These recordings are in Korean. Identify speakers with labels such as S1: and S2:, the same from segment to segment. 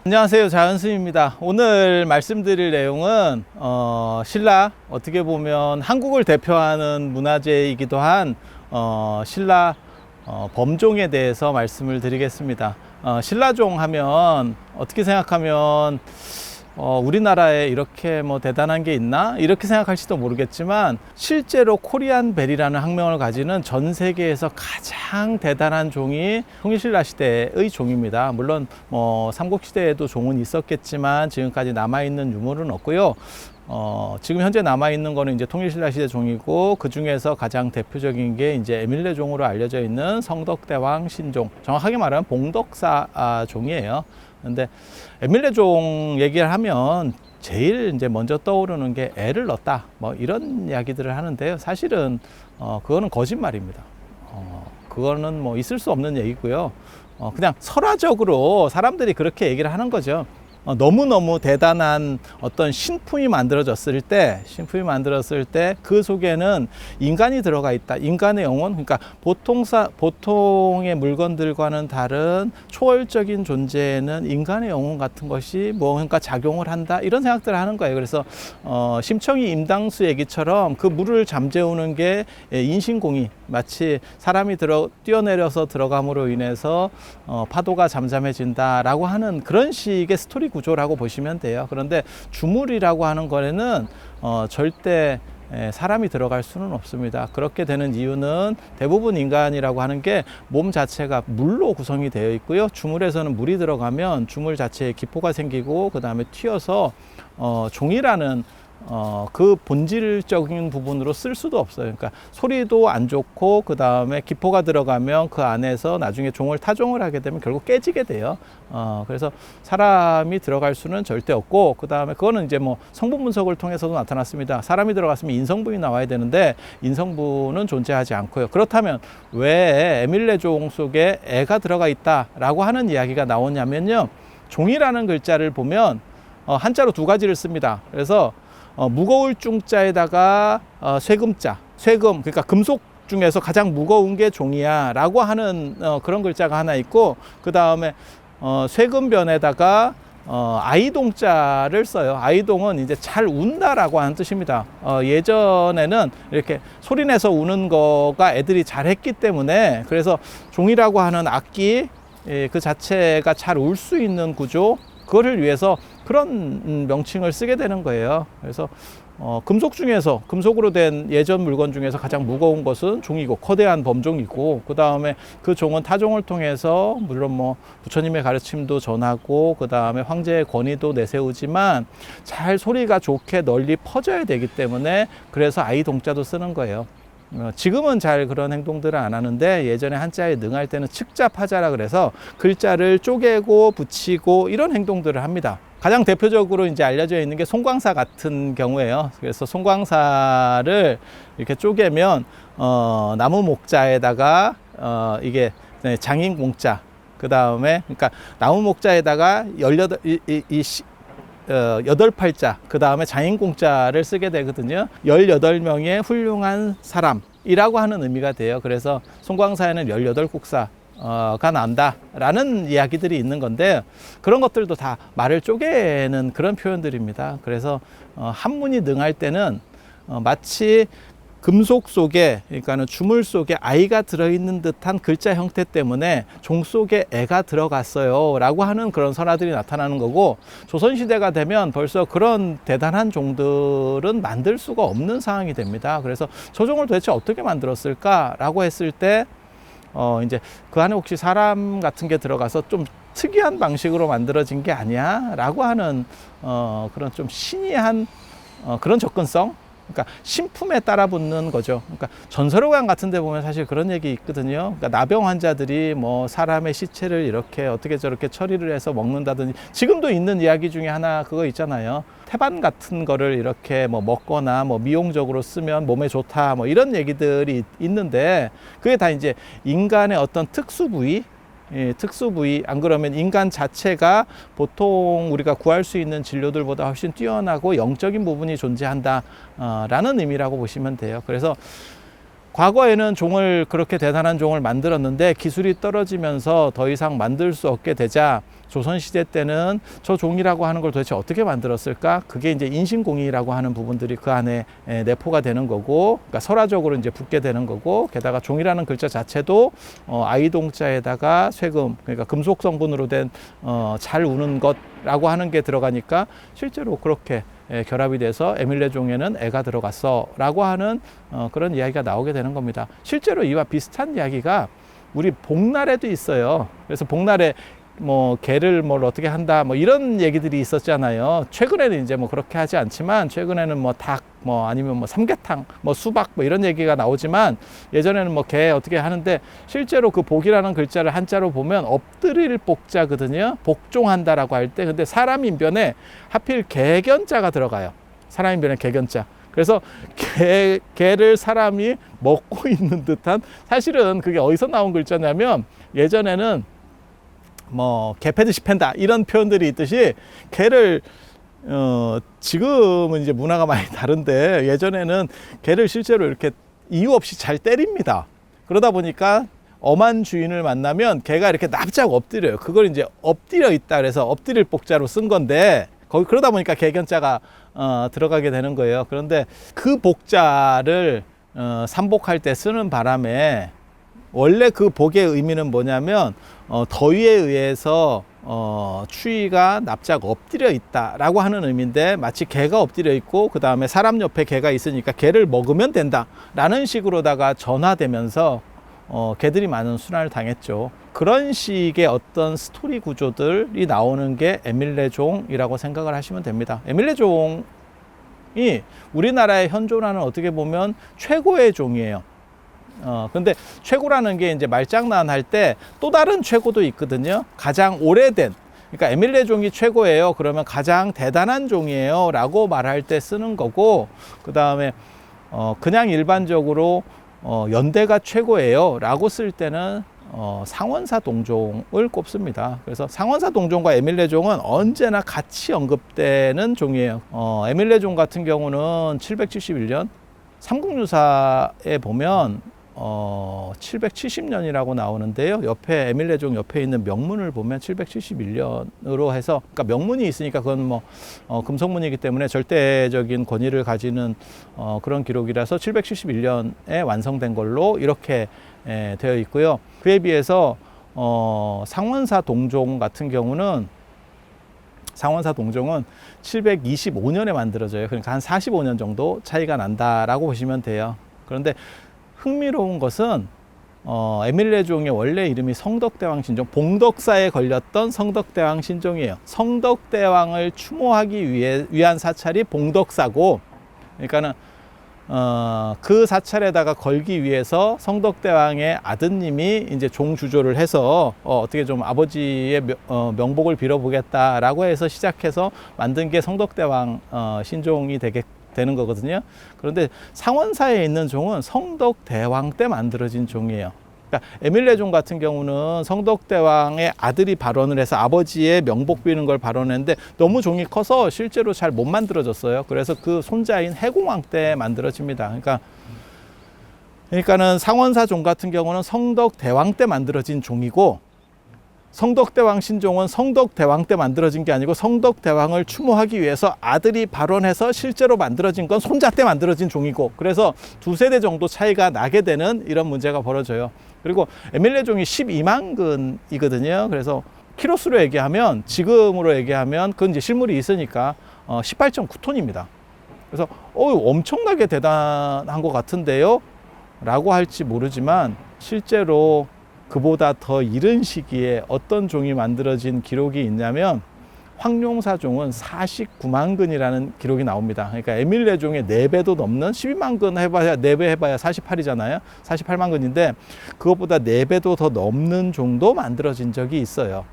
S1: 안녕하세요, 자연스입니다. 오늘 말씀드릴 내용은 신라, 어떻게 보면 한국을 대표하는 문화재이기도 한 신라 범종에 대해서 말씀을 드리겠습니다. 신라종 하면 어떻게 생각하면 우리나라에 이렇게 뭐 대단한 게 있나? 이렇게 생각할지도 모르겠지만 실제로 코리안 벨이라는 학명을 가지는 전 세계에서 가장 대단한 종이 통일신라 시대의 종입니다. 물론 뭐 삼국시대에도 종은 있었겠지만 지금까지 남아있는 유물은 없고요. 지금 현재 남아있는 거는 이제 통일신라 시대 종이고, 그 중에서 가장 대표적인 게 이제 에밀레 종으로 알려져 있는 성덕대왕 신종, 정확하게 말하면 봉덕사 종이에요. 근데 에밀레 종 얘기를 하면 제일 이제 먼저 떠오르는 게 애를 넣었다, 뭐 이런 이야기들을 하는데요. 사실은 그거는 거짓말입니다. 그거는 뭐 있을 수 없는 얘기고요. 그냥 설화적으로 사람들이 그렇게 얘기를 하는 거죠. 너무너무 대단한 어떤 신품이 만들어졌을 때 그 속에는 인간이 들어가 있다. 인간의 영혼, 그러니까 보통의 물건들과는 다른 초월적인 존재에는 인간의 영혼 같은 것이 그러니까 작용을 한다. 이런 생각들을 하는 거예요. 그래서 심청이 임당수 얘기처럼 그 물을 잠재우는 게 인신공이, 마치 사람이 뛰어내려서 들어감으로 인해서 파도가 잠잠해진다라고 하는 그런 식의 스토리 구조라고 보시면 돼요. 그런데 주물이라고 하는 거에는 절대 사람이 들어갈 수는 없습니다. 그렇게 되는 이유는 대부분 인간이라고 하는 게 몸 자체가 물로 구성이 되어 있고요. 주물에서는 물이 들어가면 주물 자체에 기포가 생기고 그 다음에 튀어서 종이라는 그 본질적인 부분으로 쓸 수도 없어요. 그러니까 소리도 안 좋고, 그 다음에 기포가 들어가면 그 안에서 나중에 종을 타종을 하게 되면 결국 깨지게 돼요. 그래서 사람이 들어갈 수는 절대 없고, 그 다음에 그거는 이제 뭐 성분 분석을 통해서도 나타났습니다. 사람이 들어갔으면 인성분이 나와야 되는데 인성분은 존재하지 않고요. 그렇다면 왜 에밀레 종 속에 애가 들어가 있다라고 하는 이야기가 나오냐면요, 종이라는 글자를 보면 한자로 두 가지를 씁니다. 그래서 무거울 중자에다가 쇠금자, 쇠금, 그러니까 금속 중에서 가장 무거운 게 종이야 라고 하는 그런 글자가 하나 있고, 그 다음에 쇠금변에다가 아이동자를 써요. 아이동은 이제 잘 운다라고 하는 뜻입니다. 예전에는 이렇게 소리내서 우는 거가 애들이 잘했기 때문에, 그래서 종이라고 하는 악기 그 자체가 잘 울 수 있는 구조, 그거를 위해서 그런 명칭을 쓰게 되는 거예요. 그래서 금속 중에서, 금속으로 된 예전 물건 중에서 가장 무거운 것은 종이고, 거대한 범종이고, 그 다음에 그 종은 타종을 통해서 물론 뭐 부처님의 가르침도 전하고, 그 다음에 황제의 권위도 내세우지만 잘 소리가 좋게 널리 퍼져야 되기 때문에, 그래서 아이동자도 쓰는 거예요. 지금은 잘 그런 행동들을 안 하는데, 예전에 한자에 능할 때는 측자파자라 그래서 글자를 쪼개고 붙이고 이런 행동들을 합니다. 가장 대표적으로 이제 알려져 있는 게 송광사 같은 경우예요. 그래서 송광사를 이렇게 쪼개면 나무 목자에다가 이게 장인 공자, 그 다음에 그러니까 나무 목자에다가 8팔자, 그 다음에 장인공자를 쓰게 되거든요. 18명의 훌륭한 사람이라고 하는 의미가 돼요. 그래서 송광사에는 18국사가 난다라는 이야기들이 있는 건데, 그런 것들도 다 말을 쪼개는 그런 표현들입니다. 그래서 한문이 능할 때는 마치 금속 속에, 그러니까는 주물 속에 아이가 들어있는 듯한 글자 형태 때문에 종 속에 애가 들어갔어요 라고 하는 그런 설화들이 나타나는 거고, 조선시대가 되면 벌써 그런 대단한 종들은 만들 수가 없는 상황이 됩니다. 그래서 저 종을 도대체 어떻게 만들었을까 라고 했을 때 이제 그 안에 혹시 사람 같은 게 들어가서 좀 특이한 방식으로 만들어진 게 아니야 라고 하는 그런 좀 신이한 그런 접근성, 그러니까 신품에 따라 붙는 거죠. 그러니까 전설의관 같은 데 보면 사실 그런 얘기 있거든요. 그러니까 나병 환자들이 뭐 사람의 시체를 이렇게 어떻게 저렇게 처리를 해서 먹는다든지, 지금도 있는 이야기 중에 하나 그거 있잖아요. 태반 같은 거를 이렇게 뭐 먹거나 뭐 미용적으로 쓰면 몸에 좋다, 뭐 이런 얘기들이 있는데, 그게 다 이제 인간의 어떤 특수 부위, 특수 부위, 안 그러면 인간 자체가 보통 우리가 구할 수 있는 진료들보다 훨씬 뛰어나고 영적인 부분이 존재한다 라는 의미라고 보시면 돼요. 그래서 과거에는 종을 그렇게 대단한 종을 만들었는데 기술이 떨어지면서 더 이상 만들 수 없게 되자 조선시대 때는 저 종이라고 하는 걸 도대체 어떻게 만들었을까? 그게 이제 인신공이라고 하는 부분들이 그 안에 내포가 되는 거고, 그러니까 설화적으로 이제 붙게 되는 거고, 게다가 종이라는 글자 자체도 아이동자에다가 쇠금, 그러니까 금속 성분으로 된 잘 우는 것라고 하는 게 들어가니까 실제로 그렇게 결합이 돼서 에밀레 종에는 애가 들어갔어 라고 하는 그런 이야기가 나오게 되는 겁니다. 실제로 이와 비슷한 이야기가 우리 복날에도 있어요. 그래서 복날에 뭐 개를 뭘 어떻게 한다 뭐 이런 얘기들이 있었잖아요. 최근에는 이제 뭐 그렇게 하지 않지만 최근에는 뭐 닭 뭐 아니면 뭐 삼계탕 뭐 수박 뭐 이런 얘기가 나오지만 예전에는 뭐 개 어떻게 하는데 실제로 그 복이라는 글자를 한자로 보면 엎드릴 복자거든요. 복종한다라고 할 때. 근데 사람 인변에 하필 개견자가 들어가요. 사람 인변에 개견자. 그래서 개를 사람이 먹고 있는 듯한, 사실은 그게 어디서 나온 글자냐면 예전에는 뭐 개패듯이 팬다 이런 표현들이 있듯이 개를 지금은 이제 문화가 많이 다른데 예전에는 개를 실제로 이렇게 이유 없이 잘 때립니다. 그러다 보니까 엄한 주인을 만나면 개가 이렇게 납작 엎드려요. 그걸 이제 엎드려 있다 그래서 엎드릴 복자로 쓴 건데 그러다 보니까 개견자가 들어가게 되는 거예요. 그런데 그 복자를 삼복할 때 쓰는 바람에 원래 그 복의 의미는 뭐냐면 더위에 의해서 추위가 납작 엎드려 있다라고 하는 의미인데, 마치 개가 엎드려 있고 그 다음에 사람 옆에 개가 있으니까 개를 먹으면 된다라는 식으로다가 전화되면서 개들이 많은 순환을 당했죠. 그런 식의 어떤 스토리 구조들이 나오는 게 에밀레 종이라고 생각을 하시면 됩니다. 에밀레 종이 우리나라의 현존하는 어떻게 보면 최고의 종이에요. 근데 최고라는 게 이제 말장난할 때 또 다른 최고도 있거든요. 가장 오래된, 그러니까 에밀레 종이 최고예요. 그러면 가장 대단한 종이에요 라고 말할 때 쓰는 거고, 그 다음에 그냥 일반적으로 연대가 최고예요 라고 쓸 때는 상원사 동종을 꼽습니다. 그래서 상원사 동종과 에밀레 종은 언제나 같이 언급되는 종이에요. 에밀레 종 같은 경우는 771년 삼국유사에 보면 770년이라고 나오는데요. 옆에 에밀레 종 옆에 있는 명문을 보면 771년으로 해서, 그러니까 명문이 있으니까 그건 뭐 금속문이기 때문에 절대적인 권위를 가지는 그런 기록이라서 771년에 완성된 걸로 이렇게 되어 있고요. 그에 비해서 상원사 동종 같은 경우는 725년에 만들어져요. 그러니까 한 45년 정도 차이가 난다라고 보시면 돼요. 그런데 흥미로운 것은 에밀레 종의 원래 이름이 성덕대왕 신종, 봉덕사에 걸렸던 성덕대왕 신종이에요. 성덕대왕을 추모하기 위한 사찰이 봉덕사고, 그러니까는 그 사찰에다가 걸기 위해서 성덕대왕의 아드님이 이제 종주조를 해서 어떻게 좀 아버지의 명복을 빌어보겠다라고 해서 시작해서 만든 게 성덕대왕 신종이 되는 거거든요. 그런데 상원사에 있는 종은 성덕대왕 때 만들어진 종이에요. 그러니까 에밀레 종 같은 경우는 성덕대왕의 아들이 발원을 해서 아버지의 명복 비는 걸 발원했는데 너무 종이 커서 실제로 잘 못 만들어졌어요. 그래서 그 손자인 해공왕 때 만들어집니다. 그러니까는 상원사 종 같은 경우는 성덕대왕 때 만들어진 종이고, 성덕대왕 신종은 성덕대왕 때 만들어진 게 아니고 성덕대왕을 추모하기 위해서 아들이 발원해서 실제로 만들어진 건 손자 때 만들어진 종이고, 그래서 두세대 정도 차이가 나게 되는 이런 문제가 벌어져요. 그리고 에밀레 종이 12만근이거든요. 그래서 키로수로 얘기하면, 지금으로 얘기하면 그건 이제 실물이 있으니까 18.9톤입니다. 그래서 엄청나게 대단한 것 같은데요 라고 할지 모르지만, 실제로 그보다 더 이른 시기에 어떤 종이 만들어진 기록이 있냐면 황룡사 종은 49만 근이라는 기록이 나옵니다. 그러니까 에밀레 종의 4배도 넘는, 12만 근 해봐야 4배 해봐야 48이잖아요. 48만 근인데 그것보다 4배도 더 넘는 종도 만들어진 적이 있어요.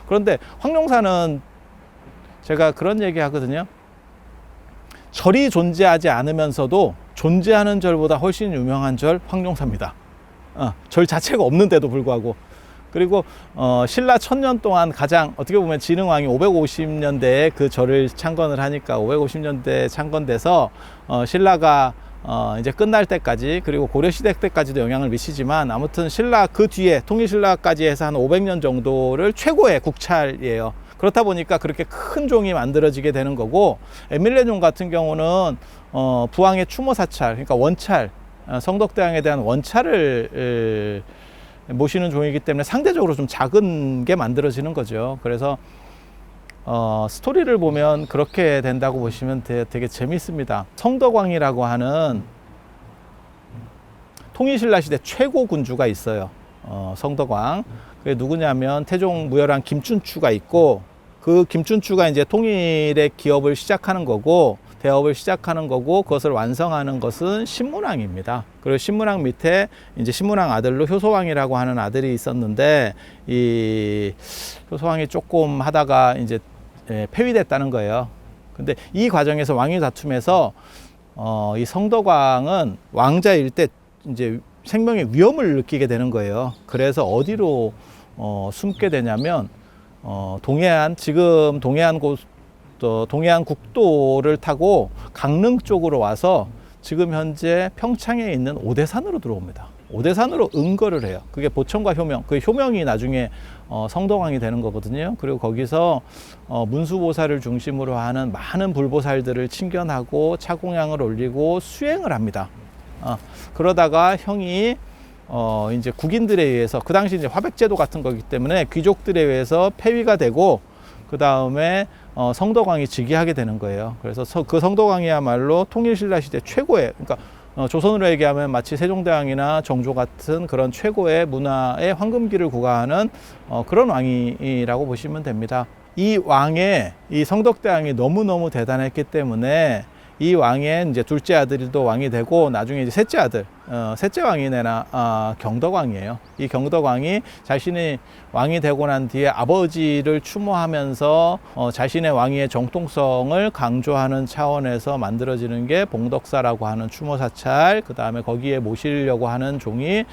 S1: 그런데 황룡사는 제가 그런 얘기 하거든요. 절이 존재하지 않으면서도 존재하는 절보다 훨씬 유명한 절 황룡사입니다. 절 자체가 없는데도 불구하고. 그리고 신라 1000년 동안 가장 어떻게 보면 진흥왕이 550년대에 그 절을 창건을 하니까 550년대에 창건돼서 신라가 이제 끝날 때까지, 그리고 고려시대 때까지도 영향을 미치지만, 아무튼 신라 그 뒤에 통일신라까지 해서 한 500년 정도를 최고의 국찰이에요. 그렇다 보니까 그렇게 큰 종이 만들어지게 되는 거고, 에밀레종 같은 경우는 부왕의 추모 사찰, 그러니까 원찰, 성덕대왕에 대한 원찰을 모시는 종이기 때문에 상대적으로 좀 작은 게 만들어지는 거죠. 그래서 스토리를 보면 그렇게 된다고 보시면 되게 재밌습니다. 성덕왕이라고 하는 통일신라 시대 최고 군주가 있어요. 성덕왕. 그게 누구냐면 태종 무열왕 김춘추가 있고, 그 김춘추가 이제 통일의 기업을 시작하는 거고, 대업을 시작하는 거고, 그것을 완성하는 것은 신문왕입니다. 그리고 신문왕 밑에 이제 신문왕 아들로 효소왕이라고 하는 아들이 있었는데, 이 효소왕이 조금 하다가 이제 폐위됐다는 거예요. 근데 이 과정에서 왕위 다툼에서 이 성덕왕은 왕자일 때 이제 생명의 위험을 느끼게 되는 거예요. 그래서 어디로 숨게 되냐면 동해안, 지금 동해안 국도를 타고 강릉 쪽으로 와서 지금 현재 평창에 있는 오대산으로 들어옵니다. 오대산으로 응거를 해요. 그게 보청과 효명, 그 효명이 나중에 성덕왕이 되는 거거든요. 그리고 거기서 문수보살을 중심으로 하는 많은 불보살들을 친견하고 차공양을 올리고 수행을 합니다. 그러다가 형이 이제 국인들에 의해서, 그 당시 이제 화백제도 같은 거기 때문에 귀족들에 의해서 폐위가 되고, 그 다음에 성덕왕이 즉위하게 되는 거예요. 그래서 그 성덕왕이야말로 통일신라 시대 최고의, 그러니까 조선으로 얘기하면 마치 세종대왕이나 정조 같은 그런 최고의 문화의 황금기를 구가하는 그런 왕이라고 보시면 됩니다. 이 성덕대왕이 너무너무 대단했기 때문에 이 왕의 이제 둘째 아들도 왕이 되고, 나중에 이제 셋째 아들, 셋째 왕이 경덕왕이에요. 이 경덕왕이 자신이 왕이 되고 난 뒤에 아버지를 추모하면서 자신의 왕위의 정통성을 강조하는 차원에서 만들어지는 게 봉덕사라고 하는 추모 사찰, 그 다음에 거기에 모시려고 하는 종이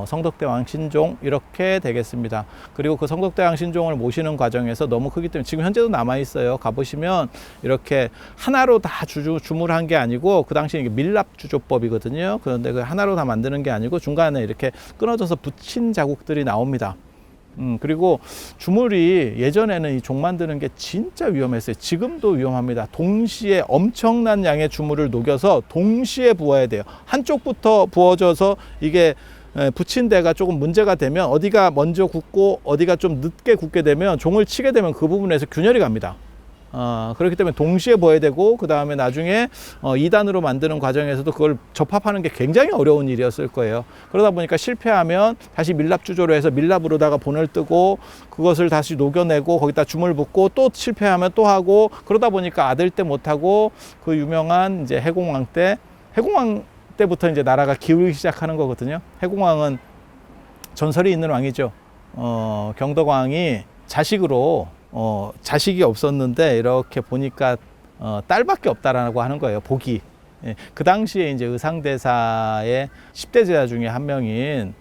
S1: 성덕대왕 신종, 이렇게 되겠습니다. 그리고 그 성덕대왕 신종을 모시는 과정에서 너무 크기 때문에 지금 현재도 남아 있어요. 가보시면 이렇게 하나로 다 주물한 게 아니고, 그 당시 이게 밀랍 주조법이거든요. 그런데 그 하나로 다 만드는 게 아니고 중간에 이렇게 끊어져서 붙인 자국들이 나옵니다. 그리고 주물이 예전에는 이 종 만드는 게 진짜 위험했어요. 지금도 위험합니다. 동시에 엄청난 양의 주물을 녹여서 동시에 부어야 돼요. 한쪽부터 부어져서 이게 붙인 데가 조금 문제가 되면, 어디가 먼저 굳고 어디가 좀 늦게 굳게 되면, 종을 치게 되면 그 부분에서 균열이 갑니다. 그렇기 때문에 동시에 부어야 되고, 그 다음에 나중에 2단으로 만드는 과정에서도 그걸 접합하는 게 굉장히 어려운 일이었을 거예요. 그러다 보니까 실패하면 다시 밀랍주조로 해서 밀랍으로다가 본을 뜨고, 그것을 다시 녹여내고 거기다 주물 붓고, 또 실패하면 또 하고, 그러다 보니까 아들 때 못하고, 그 유명한 이제 해공왕 때부터 이제 나라가 기울기 시작하는 거거든요. 해공왕은 전설이 있는 왕이죠. 경덕왕이 자식으로 자식이 없었는데 이렇게 보니까 딸밖에 없다라고 하는 거예요. 복이. 예, 그 당시에 이제 의상대사의 10대 제자 중에 한 명인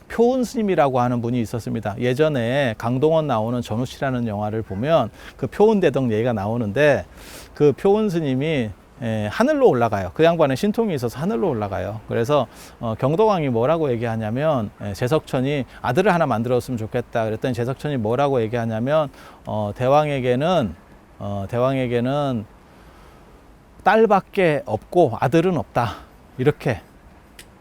S1: 표은 스님이라고 하는 분이 있었습니다. 예전에 강동원 나오는 전우치라는 영화를 보면 그 표은대덕 얘기가 나오는데, 그 표은 스님이 하늘로 올라가요. 그 양반은 신통이 있어서 하늘로 올라가요. 그래서 경덕왕이 뭐라고 얘기하냐면, 제석천이 아들을 하나 만들었으면 좋겠다 그랬더니 제석천이 뭐라고 얘기하냐면, 대왕에게는 딸밖에 없고 아들은 없다, 이렇게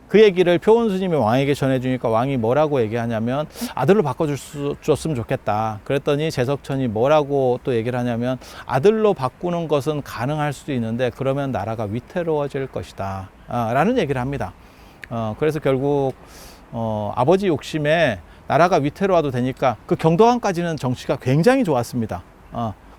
S1: 그 얘기를 표은 스님이 왕에게 전해주니까 왕이 뭐라고 얘기하냐면, 아들로 바꿔줬으면 좋겠다. 그랬더니 제석천이 뭐라고 또 얘기를 하냐면, 아들로 바꾸는 것은 가능할 수도 있는데 그러면 나라가 위태로워질 것이다 라는 얘기를 합니다. 그래서 결국 아버지 욕심에 나라가 위태로워도 되니까, 그 경덕왕까지는 정치가 굉장히 좋았습니다.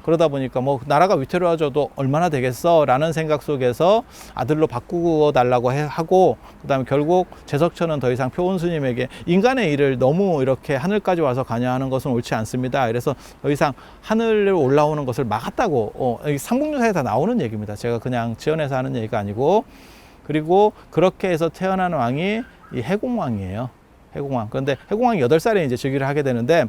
S1: 그러다 보니까 뭐 나라가 위태로워져도 얼마나 되겠어 라는 생각 속에서 아들로 바꾸어 달라고 하고, 그 다음에 결국 제석천은 더 이상 표은 스님에게 인간의 일을 너무 이렇게 하늘까지 와서 관여하는 것은 옳지 않습니다. 그래서 더 이상 하늘로 올라오는 것을 막았다고, 삼국유사에 다 나오는 얘기입니다. 제가 그냥 지어내서 하는 얘기가 아니고. 그리고 그렇게 해서 태어난 왕이 이 해공왕이에요. 해공왕. 그런데 해공왕이 8살에 이제 즉위를 하게 되는데,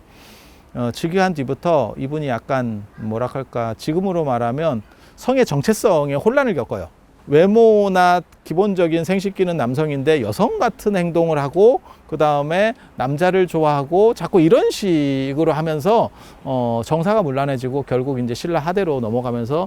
S1: 즉위한 뒤부터 이분이 약간 뭐랄까, 지금으로 말하면 성의 정체성에 혼란을 겪어요. 외모나 기본적인 생식기는 남성인데 여성 같은 행동을 하고 그 다음에 남자를 좋아하고 자꾸 이런 식으로 하면서 정사가 문란해지고 결국 이제 신라 하대로 넘어가면서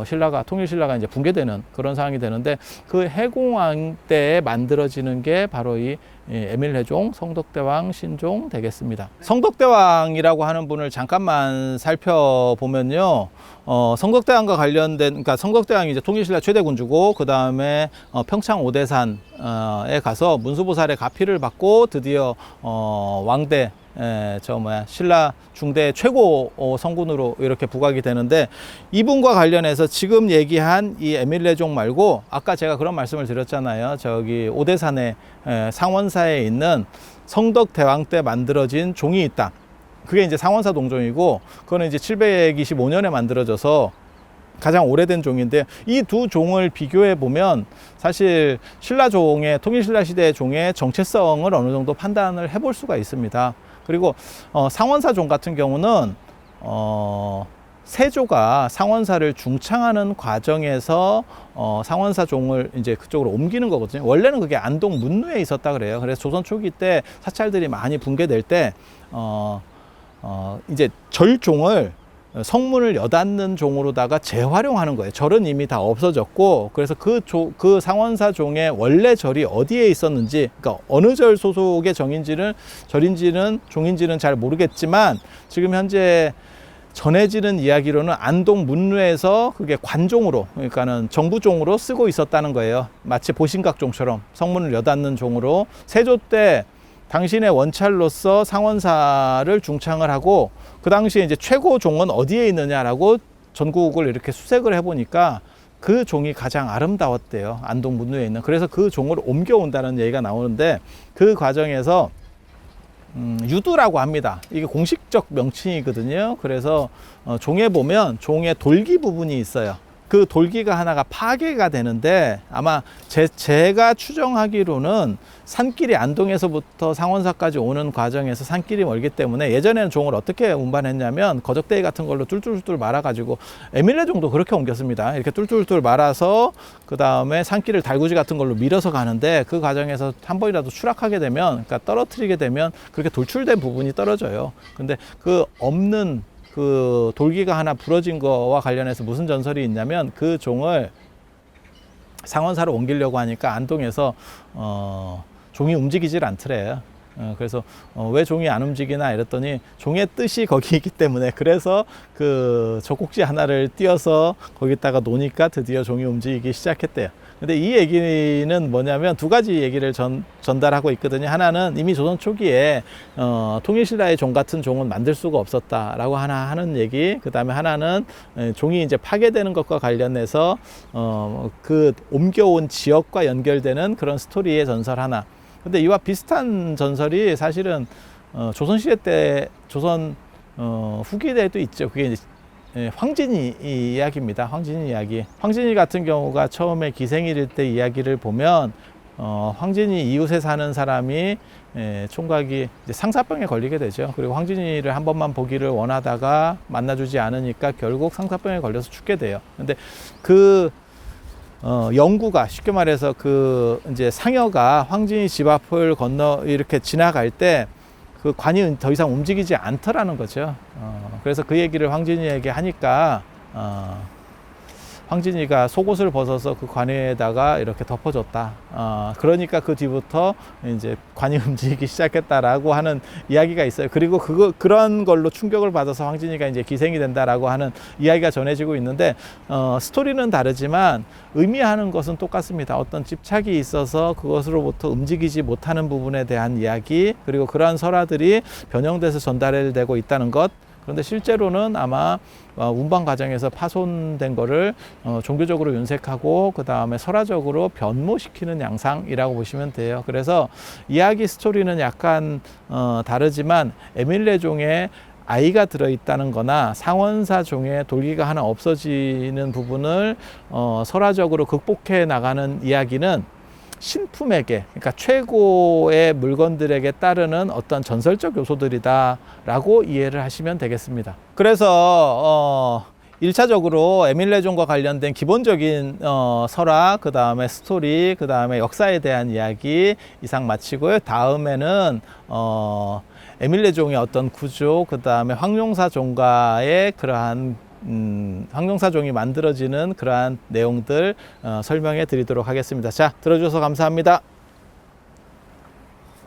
S1: 신라가 통일 신라가 이제 붕괴되는 그런 상황이 되는데 그 해공왕 때에 만들어지는 게 바로 이 에밀레종 성덕대왕 신종 되겠습니다. 성덕대왕이라고 하는 분을 잠깐만 살펴보면요. 성덕대왕과 관련된, 그러니까 성덕대왕이 이제 통일신라 최대 군주고, 그 다음에 평창 오대산에 가서 문수보살의 가피를 받고 드디어 왕대, 신라 중대 최고 성군으로 이렇게 부각이 되는데, 이분과 관련해서 지금 얘기한 이 에밀레종 말고 아까 제가 그런 말씀을 드렸잖아요. 저기 오대산에 상원사에 있는 성덕대왕 때 만들어진 종이 있다. 그게 이제 상원사 동종이고, 그거는 이제 725년에 만들어져서 가장 오래된 종인데, 이 두 종을 비교해 보면 사실 신라 종의, 통일신라 시대의 종의 정체성을 어느 정도 판단을 해볼 수가 있습니다. 그리고 상원사 종 같은 경우는 세조가 상원사를 중창하는 과정에서 상원사 종을 이제 그쪽으로 옮기는 거거든요. 원래는 그게 안동 문루에 있었다 그래요. 그래서 조선 초기 때 사찰들이 많이 붕괴될 때 이제 절종을 성문을 여닫는 종으로다가 재활용하는 거예요. 절은 이미 다 없어졌고, 그래서 그 상원사 종의 원래 절이 어디에 있었는지, 그러니까 어느 절 소속의 절인지는 종인지는 잘 모르겠지만, 지금 현재 전해지는 이야기로는 안동 문루에서 그게 관종으로, 그러니까는 정부종으로 쓰고 있었다는 거예요. 마치 보신각종처럼 성문을 여닫는 종으로. 세조 때 당신의 원찰로서 상원사를 중창을 하고, 그 당시에 이제 최고 종은 어디에 있느냐라고 전국을 이렇게 수색을 해보니까 그 종이 가장 아름다웠대요. 안동 문루에 있는. 그래서 그 종을 옮겨온다는 얘기가 나오는데, 그 과정에서 유두라고 합니다. 이게 공식적 명칭이거든요. 그래서 종에 보면 종의 돌기 부분이 있어요. 그 돌기가 하나가 파괴가 되는데, 아마 제가 추정하기로는 산길이 안동에서부터 상원사까지 오는 과정에서 산길이 멀기 때문에 예전에는 종을 어떻게 운반했냐면 거적대기 같은 걸로 뚫뚫뚫 말아가지고, 에밀레종도 그렇게 옮겼습니다. 이렇게 뚫뚫뚫 말아서 그 다음에 산길을 달구지 같은 걸로 밀어서 가는데, 그 과정에서 한 번이라도 추락하게 되면, 그러니까 떨어뜨리게 되면 그렇게 돌출된 부분이 떨어져요. 근데 그 없는 그 돌기가 하나 부러진 거와 관련해서 무슨 전설이 있냐면, 그 종을 상원사로 옮기려고 하니까 안동에서 종이 움직이질 않더래요. 그래서 왜 종이 안 움직이나 이랬더니, 종의 뜻이 거기 있기 때문에, 그래서 그 젖꼭지 하나를 띄어서 거기다가 놓으니까 드디어 종이 움직이기 시작했대요. 근데 이 얘기는 뭐냐면 두 가지 얘기를 전달하고 있거든요. 하나는 이미 조선 초기에 통일신라의 종 같은 종은 만들 수가 없었다라고 하는 얘기. 그 다음에 하나는 종이 이제 파괴되는 것과 관련해서 그 옮겨온 지역과 연결되는 그런 스토리의 전설 하나. 근데 이와 비슷한 전설이 사실은 조선시대 때, 조선 후기 때도 있죠. 그게 이제 황진이 이야기입니다. 황진이 이야기. 황진이 같은 경우가 처음에 기생일 때 이야기를 보면, 황진이 이웃에 사는 사람이 총각이 이제 상사병에 걸리게 되죠. 그리고 황진이를 한 번만 보기를 원하다가 만나주지 않으니까 결국 상사병에 걸려서 죽게 돼요. 근데 그 영구가, 쉽게 말해서 그 이제 상여가 황진이 집 앞을 건너 이렇게 지나갈 때 그 관이 더 이상 움직이지 않더라는 거죠. 그래서 그 얘기를 황진이에게 하니까 황진이가 속옷을 벗어서 그 관에다가 이렇게 덮어줬다. 그러니까 그 뒤부터 이제 관이 움직이기 시작했다라고 하는 이야기가 있어요. 그리고 그런 걸로 충격을 받아서 황진이가 이제 기생이 된다라고 하는 이야기가 전해지고 있는데, 스토리는 다르지만 의미하는 것은 똑같습니다. 어떤 집착이 있어서 그것으로부터 움직이지 못하는 부분에 대한 이야기, 그리고 그러한 설화들이 변형돼서 전달되고 있다는 것. 그런데 실제로는 아마 운반 과정에서 파손된 거를 종교적으로 윤색하고 그 다음에 설화적으로 변모시키는 양상이라고 보시면 돼요. 그래서 이야기 스토리는 약간 다르지만, 에밀레종에 아이가 들어있다는 거나 상원사 종에 돌기가 하나 없어지는 부분을 설화적으로 극복해 나가는 이야기는 신품에게, 그러니까 최고의 물건들에게 따르는 어떤 전설적 요소들이다 라고 이해를 하시면 되겠습니다. 그래서 1차적으로 에밀레종과 관련된 기본적인 설화, 그 다음에 스토리, 그 다음에 역사에 대한 이야기 이상 마치고요. 다음에는 에밀레종의 어떤 구조, 그 다음에 황룡사 종가의 그러한 황룡사종이 만들어지는 그러한 내용들 설명해 드리도록 하겠습니다. 자, 들어주셔서 감사합니다.